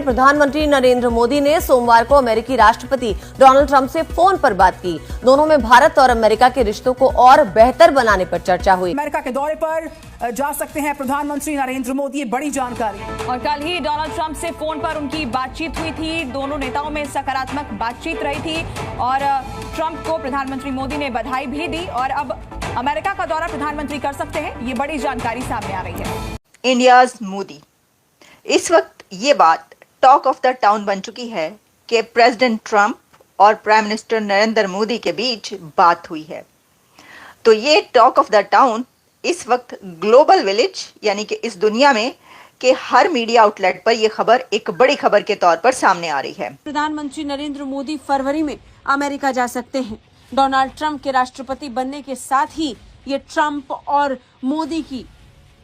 प्रधानमंत्री नरेंद्र मोदी ने सोमवार को अमेरिकी राष्ट्रपति डोनाल्ड ट्रंप से फोन पर बात की। दोनों में भारत और अमेरिका के रिश्तों को और बेहतर बनाने पर चर्चा हुई। अमेरिका के दौरे पर जा सकते हैं प्रधानमंत्री नरेंद्र मोदी, बड़ी जानकारी। और कल ही डोनाल्ड ट्रंप से फोन पर उनकी बातचीत हुई थी। दोनों नेताओं में सकारात्मक बातचीत रही थी और ट्रंप को प्रधानमंत्री मोदी ने बधाई भी दी और अब अमेरिका का दौरा प्रधानमंत्री कर सकते हैं, ये बड़ी जानकारी सामने आ रही है। इंडियाज मोदी, इस वक्त ये बात टॉक ऑफ द टाउन बन चुकी है कि प्रेसिडेंट ट्रंप और प्राइम मिनिस्टर नरेंद्र मोदी के बीच बात हुई है। तो ये टॉक ऑफ द टाउन इस वक्त ग्लोबल विलेज यानी कि इस दुनिया में कि हर मीडिया आउटलेट पर यह खबर एक बड़ी खबर के तौर पर सामने आ रही है। प्रधानमंत्री नरेंद्र मोदी फरवरी में अमेरिका जा सकते हैं। डोनाल्ड ट्रंप के राष्ट्रपति बनने के साथ ही ये ट्रंप और मोदी की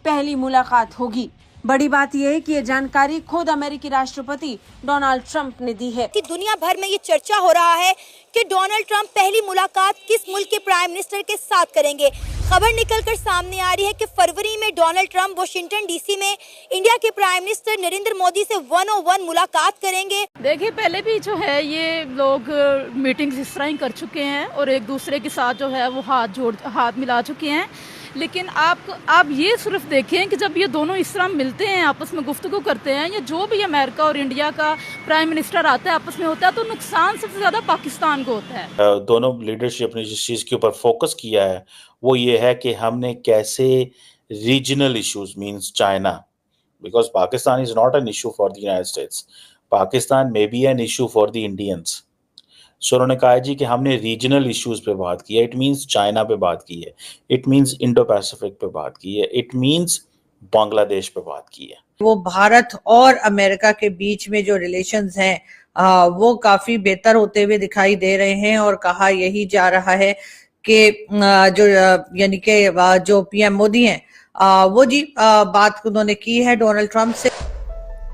पहली मुलाकात होगी। बड़ी बात यह है कि ये जानकारी खुद अमेरिकी राष्ट्रपति डोनाल्ड ट्रंप ने दी है। कि दुनिया भर में ये चर्चा हो रहा है कि डोनाल्ड ट्रंप पहली मुलाकात किस मुल्क के प्राइम मिनिस्टर के साथ करेंगे। खबर निकलकर सामने आ रही है कि फरवरी में डोनाल्ड ट्रंप वॉशिंगटन डीसी में इंडिया के प्राइम मिनिस्टर नरेंद्र मोदी से 101 मुलाकात करेंगे। देखिए, पहले भी जो है ये लोग मीटिंग्स इस तरह ही कर चुके हैं और एक दूसरे के साथ जो है वो हाथ मिला चुके हैं। लेकिन आप ये सिर्फ देखें कि जब ये दोनों इस तरह मिलते हैं, आपस में गुफ्तगू करते हैं, या जो भी अमेरिका और इंडिया का प्राइम मिनिस्टर आता है आपस में होता है, तो नुकसान सबसे ज़्यादा पाकिस्तान को होता है। दोनों लीडरशिप ने जिस चीज़ के ऊपर फोकस किया है वो ये है कि हमने कैसे regional issues means China, because Pakistan is not an issue for the United States, Pakistan may be an issue for the Indians. So उन्होंने कहा जी कि हमने रीजनल इश्यूज पे बात की है, इट मींस चाइना पे बात की है, इट मींस इंडो पैसिफिक पे बात की है, इट मींस बांग्लादेश पे बात की है। वो भारत और अमेरिका के बीच में जो रिलेशंस हैं वो काफी बेहतर होते हुए दिखाई दे रहे हैं और कहा यही जा रहा है कि जो यानी कि जो पीएम मोदी हैं वो जी बात उन्होंने की है डोनाल्ड ट्रंप से।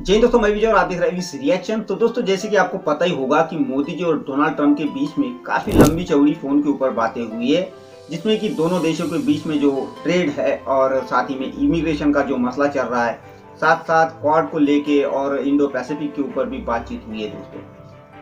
जी दोस्तों, मैं विजय और आप देख रहे हैं रिएक्शन। तो दोस्तों, जैसे कि आपको पता ही होगा कि मोदी जी और डोनाल्ड ट्रंप के बीच में काफी लंबी चौड़ी फोन के ऊपर बातें हुई है, जिसमें कि दोनों देशों के बीच में जो ट्रेड है और साथ ही में इमिग्रेशन का जो मसला चल रहा है, साथ साथ क्वाड को लेके और इंडो पैसिफिक के ऊपर भी बातचीत हुई है। दोस्तों,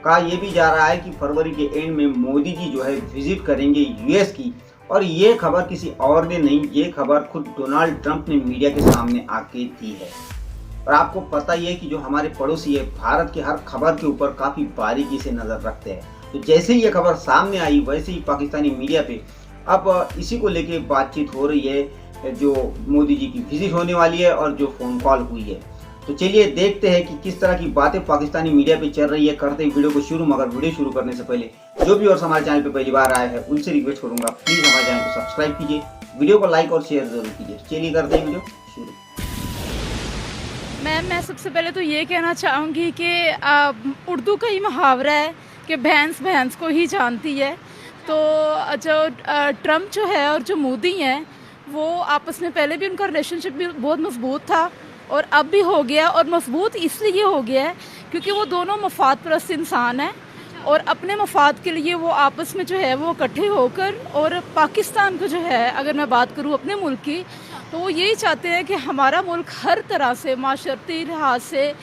कहा यह भी जा रहा है कि फरवरी के एंड में मोदी जी जो है विजिट करेंगे यूएस की, और ये खबर किसी और ने नहीं, ये खबर खुद डोनाल्ड ट्रंप ने मीडिया के सामने आके दी है। और आपको पता ही है कि जो हमारे पड़ोसी है भारत की हर खबर के ऊपर काफी बारीकी से नजर रखते हैं। तो जैसे ही ये खबर सामने आई वैसे ही पाकिस्तानी मीडिया पे अब इसी को लेके बातचीत हो रही है, जो मोदी जी की विजिट होने वाली है और जो फोन कॉल हुई है। तो चलिए देखते हैं कि किस तरह की बातें पाकिस्तानी मीडिया पे चल रही है। करते ही वीडियो को शुरू, मगर वीडियो शुरू करने से पहले जो भी और हमारे चैनल पे पहली बार आए हैं उनसे रिक्वेस्ट करूंगा, प्लीज हमारे चैनल को सब्सक्राइब कीजिए, वीडियो को लाइक और शेयर जरूर कीजिए। चलिए करते हैं वीडियो शुरू। मैं सबसे पहले तो ये कहना चाहूँगी कि उर्दू का ही मुहावरा है कि भैंस भैंस को ही जानती है। तो जो ट्रंप जो है और जो मोदी हैं वो आपस में पहले भी उनका रिलेशनशिप भी बहुत मजबूत था और अब भी हो गया, और मजबूत इसलिए हो गया है क्योंकि वो दोनों मफाद परस्त इंसान हैं और अपने मफाद के लिए वो आपस में जो है वो इकट्ठे होकर, और पाकिस्तान को जो है अगर मैं बात करूँ अपने मुल्क की, तो वो यही चाहते हैं कि हमारा मुल्क हर तरह से माशरती लिहाज से,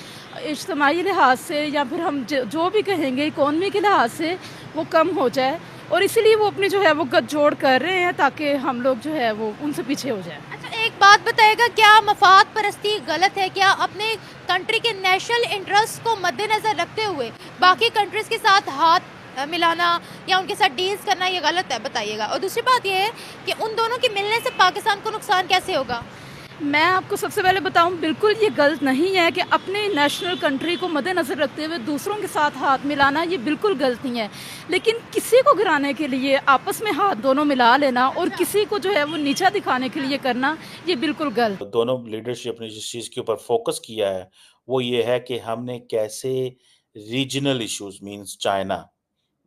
इज्तमाही लिहाज से, या फिर हम जो भी कहेंगे इकॉनमी के लिहाज से वो कम हो जाए, और इसीलिए वो अपनी जो है वो गठजोड़ कर रहे हैं ताकि हम लोग जो है वो उनसे पीछे हो जाए। अच्छा, एक बात बताएगा, क्या मफाद परस्ती गलत है? क्या अपने कंट्री के नेशनल इंटरेस्ट को मद्देनजर रखते हुए बाकी कंट्रीज के साथ हाथ मिलाना या उनके साथ डील्स करना ये गलत है? बताइएगा। और दूसरी बात ये है कि उन दोनों के मिलने से पाकिस्तान को नुकसान कैसे होगा? मैं आपको सबसे पहले बताऊं, बिल्कुल ये गलत नहीं है कि अपने नेशनल कंट्री को मद्देनज़र रखते हुए दूसरों के साथ हाथ मिलाना, ये बिल्कुल गलत नहीं है। लेकिन किसी को गिराने के लिए आपस में हाथ दोनों मिला लेना और किसी को जो है वो नीचा दिखाने के लिए करना, ये बिल्कुल गलत। दोनों लीडरशिप ने जिस चीज़ के ऊपर फोकस किया है वो ये है कि हमने कैसे regional issues means China,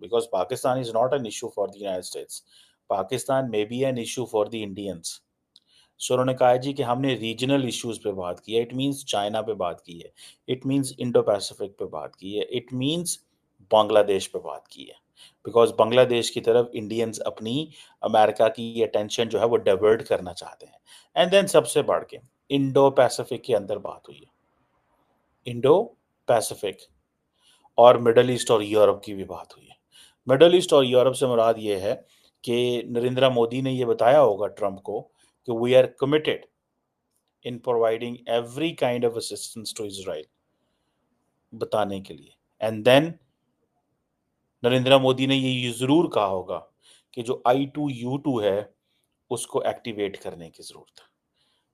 because Pakistan is not an issue for the United States, Pakistan may be an issue for the Indians. So उन्होंने कहा जी कि हमने रीजनल इश्यूज पे बात की है, इट मींस चाइना पे बात की है, इट मींस इंडो पैसिफिक पे बात की है, इट मींस बांग्लादेश पे बात की है, बिकॉज बांग्लादेश की तरफ इंडियंस अपनी अमेरिका की अटेंशन जो है वो डाइवर्ट करना चाहते हैं। एंड देन सबसे बढ़ के इंडो पैसिफिक के अंदर बात हुई है, इंडो पैसिफिक और मिडल ईस्ट और यूरोप की भी बात हुई है। मिडल ईस्ट और यूरोप से मुराद ये है कि नरेंद्र मोदी ने ये बताया होगा ट्रंप को कि we are committed in providing every kind of assistance to Israel, बताने के लिए। एंड देन नरेंद्र मोदी ने ये जरूर कहा होगा कि जो I2U2 है उसको एक्टिवेट करने की जरूरत है।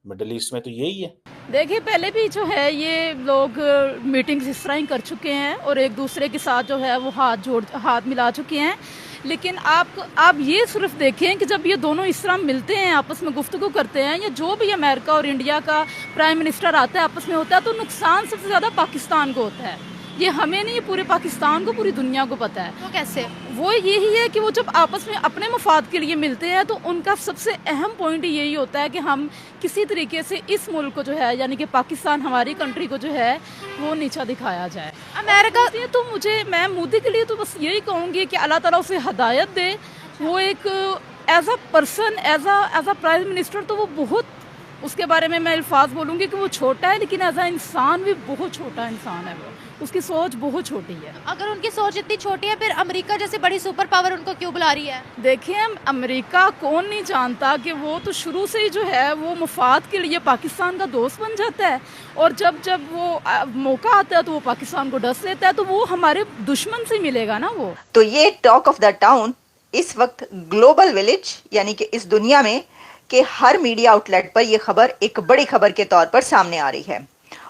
मिडिल ईस्ट में तो यही है। देखिए, पहले भी जो है ये लोग मीटिंग्स इस तरह ही कर चुके हैं और एक दूसरे के साथ जो है वो हाथ मिला चुके हैं। लेकिन आप ये सिर्फ देखें कि जब ये दोनों इस तरह मिलते हैं, आपस में गुफ्तगू करते हैं, या जो भी अमेरिका और इंडिया का प्राइम मिनिस्टर आता है आपस में होता है, तो नुकसान सबसे ज़्यादा पाकिस्तान को होता है। ये हमें नहीं, पूरे पाकिस्तान को, पूरी दुनिया को पता है। वो कैसे? वो यही है कि वो जब आपस में अपने मफाद के लिए मिलते हैं तो उनका सबसे अहम पॉइंट यही होता है कि हम किसी तरीके से इस मुल्क को जो है, यानी कि पाकिस्तान, हमारी कंट्री को जो है वो नीचा दिखाया जाए। अमेरिका तो मैं मोदी के लिए तो बस यही कहूँगी कि अल्लाह ताला उसे हदायत दे। वो एक as a person, as a prime minister, तो वो बहुत, उसके बारे में मैं अल्फाज बोलूँगी कि वो छोटा है, लेकिन एज अ इंसान भी बहुत छोटा इंसान है। वो, उसकी सोच बहुत छोटी है। अगर उनकी सोच इतनी छोटी है, फिर अमेरिका जैसे बड़ी सुपर पावर उनको क्यों बुला रही है? देखिए, अमेरिका कौन नहीं जानता कि वो तो शुरू से ही जो है वो मफाद के लिए पाकिस्तान का दोस्त बन जाता है, और जब वो मौका आता है तो वो पाकिस्तान को डस लेता है, तो वो हमारे दुश्मन से मिलेगा ना वो। तो ये टॉक ऑफ द टाउन इस वक्त ग्लोबल विलेज यानी कि इस दुनिया में के हर मीडिया आउटलेट पर यह खबर एक बड़ी खबर के तौर पर सामने आ रही है।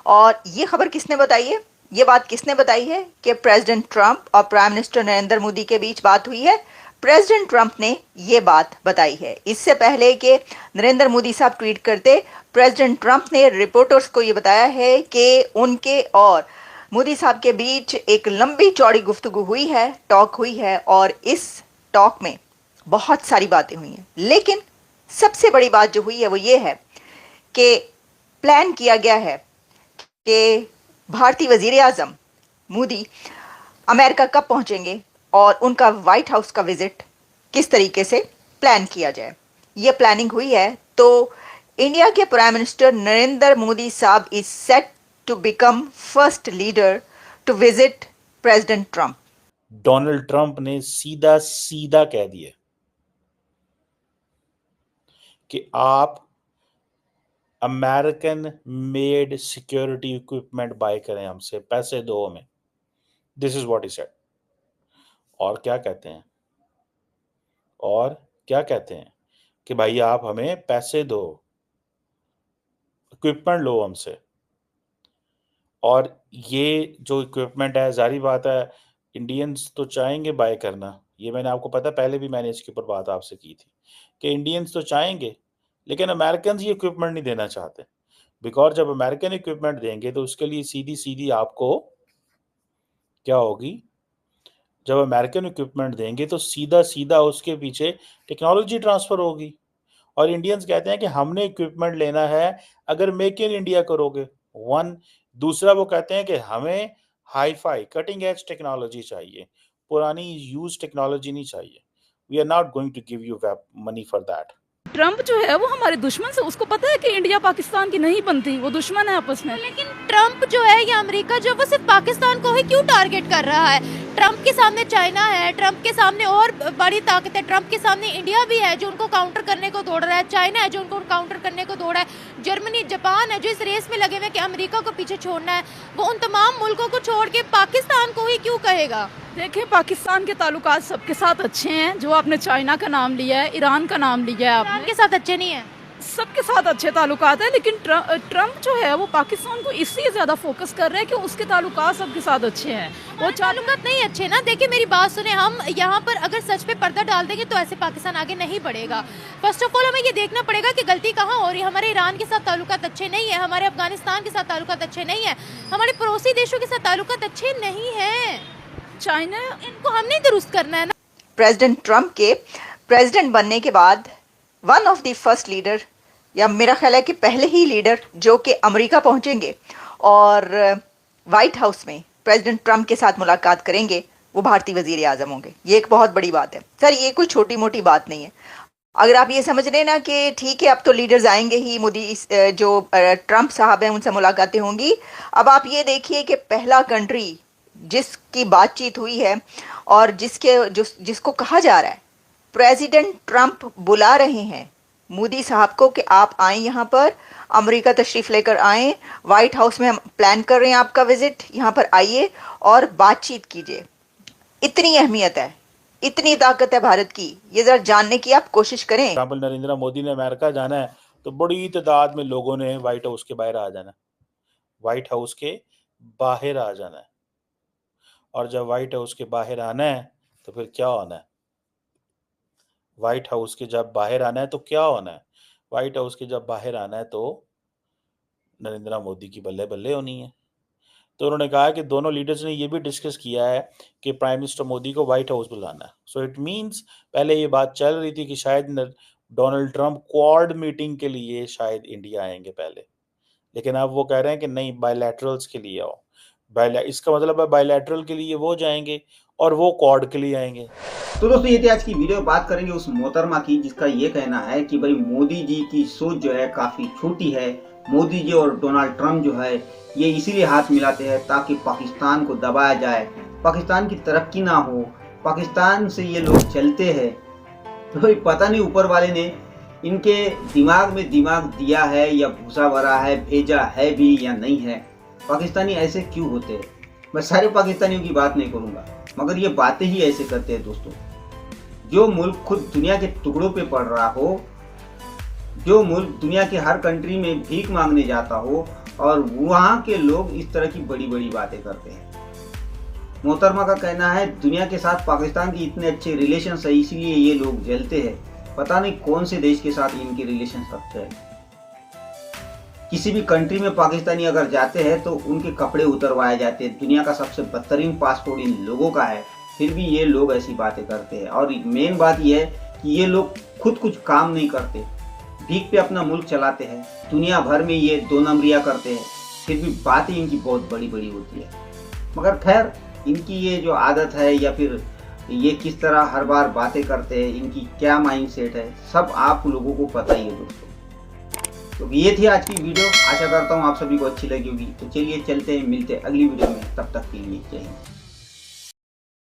और ये खबर किसने बताई है? ये बात किसने बताई है कि प्रेसिडेंट ट्रंप और प्राइम मिनिस्टर नरेंद्र मोदी के बीच बात हुई है? प्रेसिडेंट ट्रंप ने ये बात बताई है। इससे पहले कि नरेंद्र मोदी साहब ट्वीट करते, प्रेसिडेंट ट्रंप ने रिपोर्टर्स को ये बताया है कि उनके और मोदी साहब के बीच एक लंबी चौड़ी गुफ्तगू हुई है, टॉक हुई है, और इस टॉक में बहुत सारी बातें हुई हैं। लेकिन सबसे बड़ी बात जो हुई है वो ये है कि प्लान किया गया है कि भारतीय वजीर आजम मोदी अमेरिका कब पहुंचेंगे और उनका व्हाइट हाउस का विजिट किस तरीके से प्लान किया जाए। ये प्लानिंग हुई है। तो इंडिया के प्राइम मिनिस्टर नरेंद्र मोदी साहब is set to become first leader to visit president Trump. Donald Trump ने सीधा सीधा कह दिया कि आप American made security equipment buy करें हमसे, पैसे दो हमें। This is what he said. और क्या कहते हैं कि भाई आप हमें पैसे दो, इक्विपमेंट लो हमसे। और ये जो इक्विपमेंट है, जारी बात है, इंडियंस तो चाहेंगे बाय करना। ये मैंने आपको पता, पहले भी मैंने इसके ऊपर बात आपसे की थी कि इंडियंस तो चाहेंगे, लेकिन अमेरिकन ये इक्विपमेंट नहीं देना चाहते। बिकॉज जब अमेरिकन इक्विपमेंट देंगे तो उसके लिए सीधी सीधी आपको क्या होगी, जब अमेरिकन इक्विपमेंट देंगे तो सीधा सीधा उसके पीछे टेक्नोलॉजी ट्रांसफर होगी। और इंडियंस कहते हैं कि हमने इक्विपमेंट लेना है अगर मेक इन इंडिया करोगे। वन, दूसरा वो कहते हैं कि हमें hi fi cutting edge technology चाहिए, पुरानी यूज टेक्नोलॉजी नहीं चाहिए। We are not going to give you money for that. Trump जो है वो हमारे दुश्मन से, उसको पता है कि इंडिया पाकिस्तान की नहीं बनती, वो दुश्मन है आपस में। लेकिन ट्रंप जो है या अमेरिका जो, वो सिर्फ पाकिस्तान को ही क्यों टारगेट कर रहा है? ट्रंप के सामने चाइना है, ट्रंप के सामने और बड़ी ताकत है, ट्रंप के सामने इंडिया भी है जो उनको काउंटर करने को दौड़ रहा है, चाइना है जो उनको काउंटर करने को दौड़ रहा है, जर्मनी, जापान है जो इस रेस में लगे हुए कि अमेरिका को पीछे छोड़ना है। वो उन तमाम मुल्कों को छोड़ के पाकिस्तान को ही क्यों कहेगा? देखिए, पाकिस्तान के ताल्लुकात सबके साथ अच्छे हैं। जो आपने चाइना का नाम लिया है, ईरान का नाम लिया है, ईरान के साथ अच्छे नहीं है, सबके साथ अच्छे ताल्लुकात है। लेकिन ट्रंप जो है वो पाकिस्तान को इसलिए ज्यादा फोकस कर रहे हैं कि उसके ताल्लुकात सबके साथ अच्छे हैं। वो ताल्लुकात नहीं अच्छे ना। देखिए मेरी बात सुने, हम यहाँ पर अगर सच पे पर्दा डाल देंगे तो ऐसे पाकिस्तान आगे नहीं बढ़ेगा। फर्स्ट ऑफ ऑल हमें ये देखना पड़ेगा कि गलती कहाँ हो रही है। हमारे ईरान के साथ ताल्लुकात अच्छे नहीं है, हमारे अफगानिस्तान के साथ ताल्लुकात अच्छे नहीं है, हमारे पड़ोसी देशों के साथ ताल्लुकात अच्छे नहीं है। चाइना, इनको हमने दुरुस्त करना है ना। प्रेसिडेंट ट्रंप के प्रेसिडेंट बनने के बाद one of the first leader, या मेरा ख्याल है कि पहले ही लीडर जो कि अमेरिका पहुंचेंगे और व्हाइट हाउस में प्रेसिडेंट ट्रंप के साथ मुलाकात करेंगे, वो भारतीय वजीर आजम होंगे। ये एक बहुत बड़ी बात है सर, ये कोई छोटी मोटी बात नहीं है। अगर आप ये समझ रहे ना कि ठीक है अब तो लीडर्स आएंगे ही, मोदी जो ट्रंप साहब हैं उनसे मुलाकातें होंगी, अब आप ये देखिए कि पहला कंट्री जिसकी बातचीत हुई है और जिसको कहा जा रहा है प्रेसिडेंट ट्रंप बुला रहे हैं मोदी साहब को कि आप आए यहाँ पर, अमेरिका तशरीफ लेकर आए, व्हाइट हाउस में हम प्लान कर रहे हैं आपका विजिट, यहाँ पर आइए और बातचीत कीजिए। इतनी अहमियत है, इतनी ताकत है भारत की, ये जरा जानने की आप कोशिश करें। नरेंद्र मोदी ने अमेरिका जाना है तो बड़ी तादाद में लोगों ने व्हाइट हाउस के बाहर आ जाना है, व्हाइट हाउस के बाहर आ जाना है। और जब व्हाइट हाउस के बाहर आना है तो फिर क्या होना है? व्हाइट हाउस के जब बाहर आना है तो क्या होना है? व्हाइट हाउस के जब बाहर आना है तो नरेंद्र मोदी की बल्ले बल्ले होनी है। तो उन्होंने कहा कि दोनों लीडर्स ने ये भी डिस्कस किया है कि प्राइम मिनिस्टर मोदी को व्हाइट हाउस बुलाना है। सो इट मींस पहले ये बात चल रही थी कि शायद डोनाल्ड ट्रंप क्वाड मीटिंग के लिए शायद इंडिया आएंगे पहले, लेकिन अब वो कह रहे हैं कि नहीं, बायलैटरल्स के लिए आओ। इसका मतलब है बायलैटरल के लिए वो जाएंगे और वो क्वाड के लिए आएंगे। तो दोस्तों ये थी आज की वीडियो। बात करेंगे उस मोहतरमा की जिसका ये कहना है कि भाई मोदी जी की सोच जो है काफी छोटी है। मोदी जी और डोनाल्ड ट्रंप जो है ये इसीलिए हाथ मिलाते हैं ताकि पाकिस्तान को दबाया जाए, पाकिस्तान की तरक्की ना हो, पाकिस्तान से ये लोग चलते हैं। तो भाई पता नहीं ऊपर वाले ने इनके दिमाग में दिमाग दिया है या भूसा भरा है, भेजा है भी या नहीं है। पाकिस्तानी ऐसे क्यों होते हैं? मैं सारे पाकिस्तानियों की बात नहीं करूंगा, मगर ये बातें ही ऐसे करते हैं दोस्तों। जो मुल्क खुद दुनिया के टुकड़ों पे पड़ रहा हो, जो मुल्क दुनिया के हर कंट्री में भीख मांगने जाता हो, और वहाँ के लोग इस तरह की बड़ी बड़ी बातें करते हैं। मोहतरमा का कहना है दुनिया के साथ पाकिस्तान की इतने अच्छे रिलेशन है इसीलिए ये लोग जलते हैं। पता नहीं कौन से देश के साथ इनके रिलेशन अच्छे हैं। किसी भी कंट्री में पाकिस्तानी अगर जाते हैं तो उनके कपड़े उतरवाए जाते हैं। दुनिया का सबसे बदतरीन पासपोर्ट इन लोगों का है, फिर भी ये लोग ऐसी बातें करते हैं। और मेन बात यह है कि ये लोग खुद कुछ काम नहीं करते, भीख पे अपना मुल्क चलाते हैं। दुनिया भर में ये दो नंबरियाँ करते हैं, फिर भी बातें इनकी बहुत बड़ी बड़ी होती है। मगर खैर इनकी ये जो आदत है या फिर ये किस तरह हर बार बातें करते हैं, इनकी क्या माइंडसेट है, सब आप लोगों को पता ही है दोस्तों। तो ये थी आज की वीडियो, आशा करता हूँ आप सभी को अच्छी लगी होगी। तो चलिए चलते हैं, मिलते हैं अगली वीडियो में, तब तक के लिए जय हिंद।